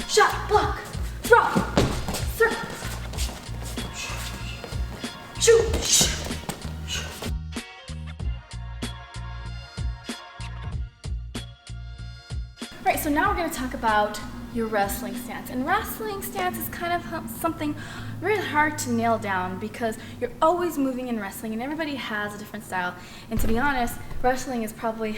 shot, block, throw, circle, shoot. Right, so now we're going to talk about your wrestling stance. And wrestling stance is kind of something really hard to nail down because you're always moving in wrestling and everybody has a different style. And to be honest, wrestling is probably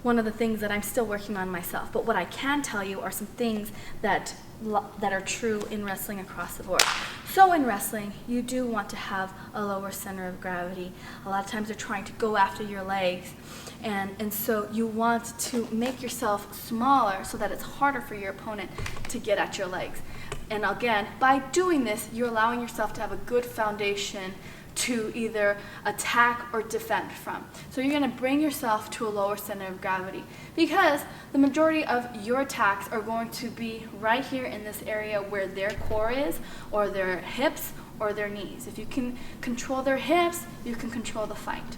one of the things that I'm still working on myself. But what I can tell you are some things that are true in wrestling across the board. So in wrestling, you do want to have a lower center of gravity. A lot of times they're trying to go after your legs. And so you want to make yourself smaller so that it's harder for your opponent to get at your legs. And again, by doing this, you're allowing yourself to have a good foundation to either attack or defend from. So you're going to bring yourself to a lower center of gravity because the majority of your attacks are going to be right here in this area where their core is, or their hips, or their knees. If you can control their hips, you can control the fight.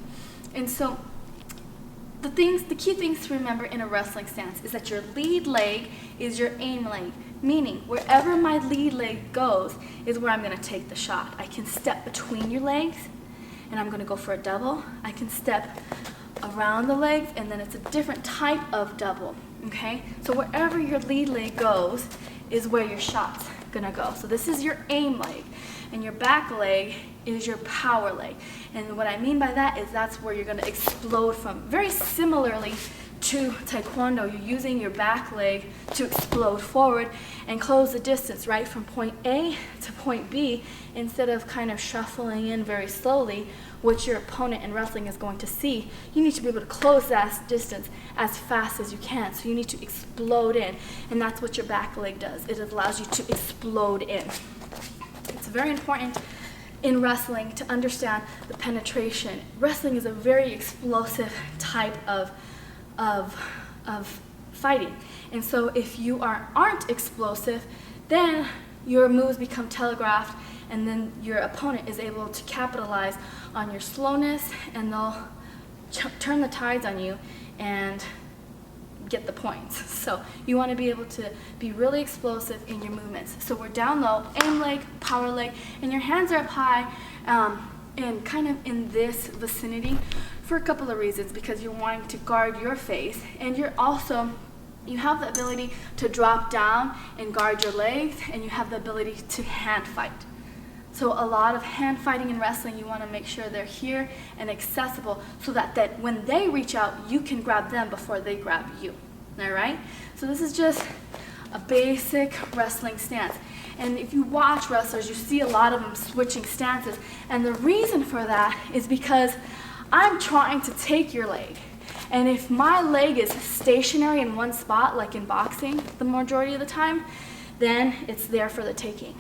And so the key things to remember in a wrestling stance is that your lead leg is your aim leg, meaning wherever my lead leg goes is where I'm going to take the shot. I can step between your legs and I'm going to go for a double. I can step around the legs and then it's a different type of double, okay? So wherever your lead leg goes is where your shot's going to go. So this is your aim leg, and your back leg is your power leg. And what I mean by that is that's where you're going to explode from. Very similarly to Taekwondo, you're using your back leg to explode forward and close the distance, right, from point A to point B, instead of kind of shuffling in very slowly, which your opponent in wrestling is going to see. You need to be able to close that distance as fast as you can. So you need to explode in, and that's what your back leg does. It allows you to explode in. It's very important in wrestling to understand the penetration. Wrestling is a very explosive type of fighting. And so if you aren't explosive, then your moves become telegraphed, and then your opponent is able to capitalize on your slowness, and they'll turn the tides on you and get the points. So you want to be able to be really explosive in your movements. So we're down low, aim leg, power leg, and your hands are up high and kind of in this vicinity for a couple of reasons, because you're wanting to guard your face, and you have the ability to drop down and guard your legs, and you have the ability to hand fight. So a lot of hand fighting in wrestling, you want to make sure they're here and accessible so that when they reach out, you can grab them before they grab you. All right? So this is just a basic wrestling stance. And if you watch wrestlers, you see a lot of them switching stances. And the reason for that is because I'm trying to take your leg. And if my leg is stationary in one spot, like in boxing the majority of the time, then it's there for the taking.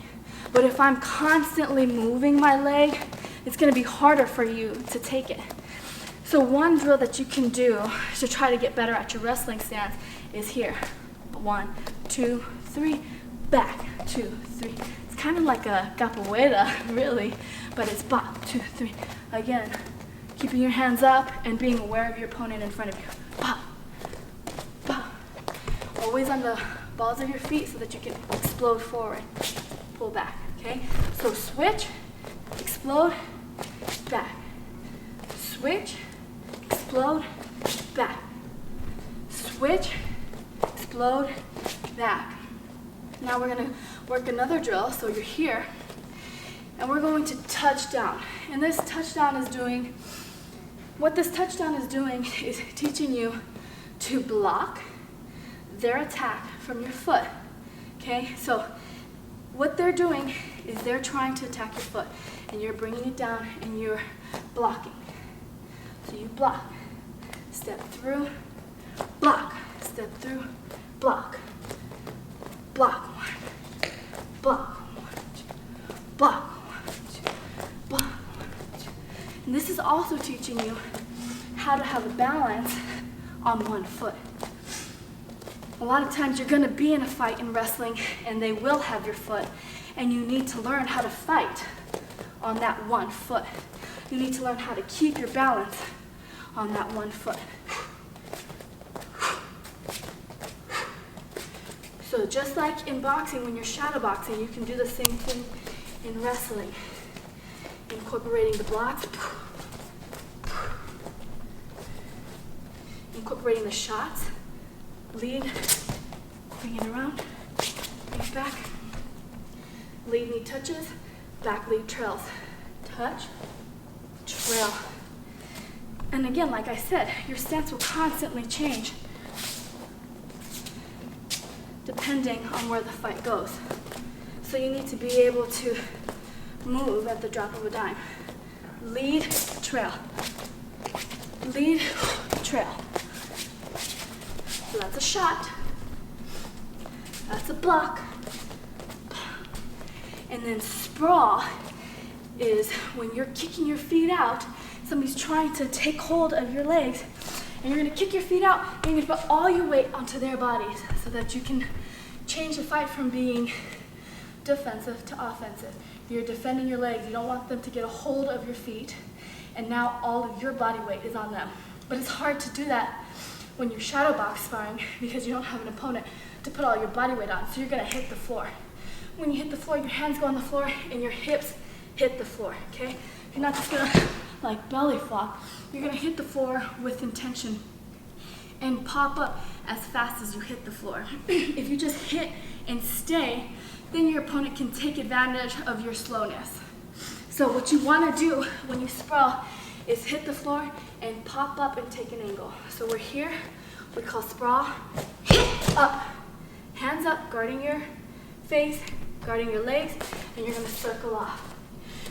But if I'm constantly moving my leg, it's going to be harder for you to take it. So one drill that you can do to try to get better at your wrestling stance is here. 1, 2, 3, back, 2, 3. It's kind of like a capoeira, really, but it's bop, 2, 3. Again, keeping your hands up and being aware of your opponent in front of you. Bop, bop. Always on the balls of your feet so that you can explode forward. Pull back, okay? So switch, explode, back. Switch, explode, back. Switch, explode, back. Now we're gonna work another drill. So you're here, and we're going to touch down. And this touchdown is doing is teaching you to block their attack from your foot, okay? So what they're doing is they're trying to attack your foot, and you're bringing it down and you're blocking. So you block, step through, block, step through, block, block, block, block, block. And this is also teaching you how to have a balance on one foot. A lot of times you're going to be in a fight in wrestling and they will have your foot, and you need to learn how to fight on that one foot. You need to learn how to keep your balance on that one foot. So just like in boxing, when you're shadow boxing, you can do the same thing in wrestling. Incorporating the blocks, incorporating the shots, lead, bring it around, bring it back, lead knee touches, back lead trails, touch, trail. And again, like I said, your stance will constantly change depending on where the fight goes. So you need to be able to move at the drop of a dime. Lead, trail. Lead, trail. So that's a shot. That's a block. And then sprawl is when you're kicking your feet out, somebody's trying to take hold of your legs, and you're gonna kick your feet out, and you're gonna put all your weight onto their bodies so that you can change the fight from being defensive to offensive. You're defending your legs, you don't want them to get a hold of your feet, and now all of your body weight is on them. But it's hard to do that when you're shadow box sparring because you don't have an opponent to put all your body weight on, so you're gonna hit the floor. When you hit the floor, your hands go on the floor and your hips hit the floor, okay? You're not just gonna like belly flop. You're gonna hit the floor with intention and pop up as fast as you hit the floor. If you just hit and stay, then your opponent can take advantage of your slowness. So what you wanna do when you sprawl is hit the floor and pop up and take an angle. So we're here, we call sprawl, hit, up, hands up, guarding your face, guarding your legs, and you're gonna circle off.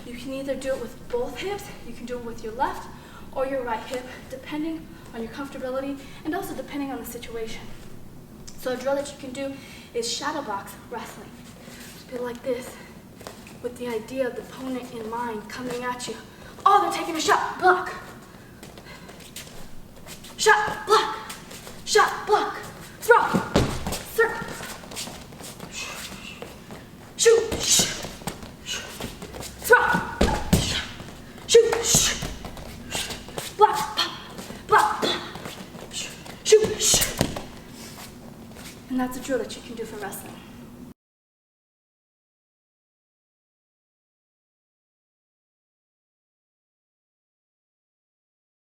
You can either do it with both hips, you can do it with your left or your right hip, depending on your comfortability and also depending on the situation. So a drill that you can do is shadow box wrestling. Just be like this, with the idea of the opponent in mind coming at you. Oh, they're taking a shot, block. Shot, block, throw, circle, shoot, throw, shoot, block, shoot. And that's a drill that you can do for wrestling.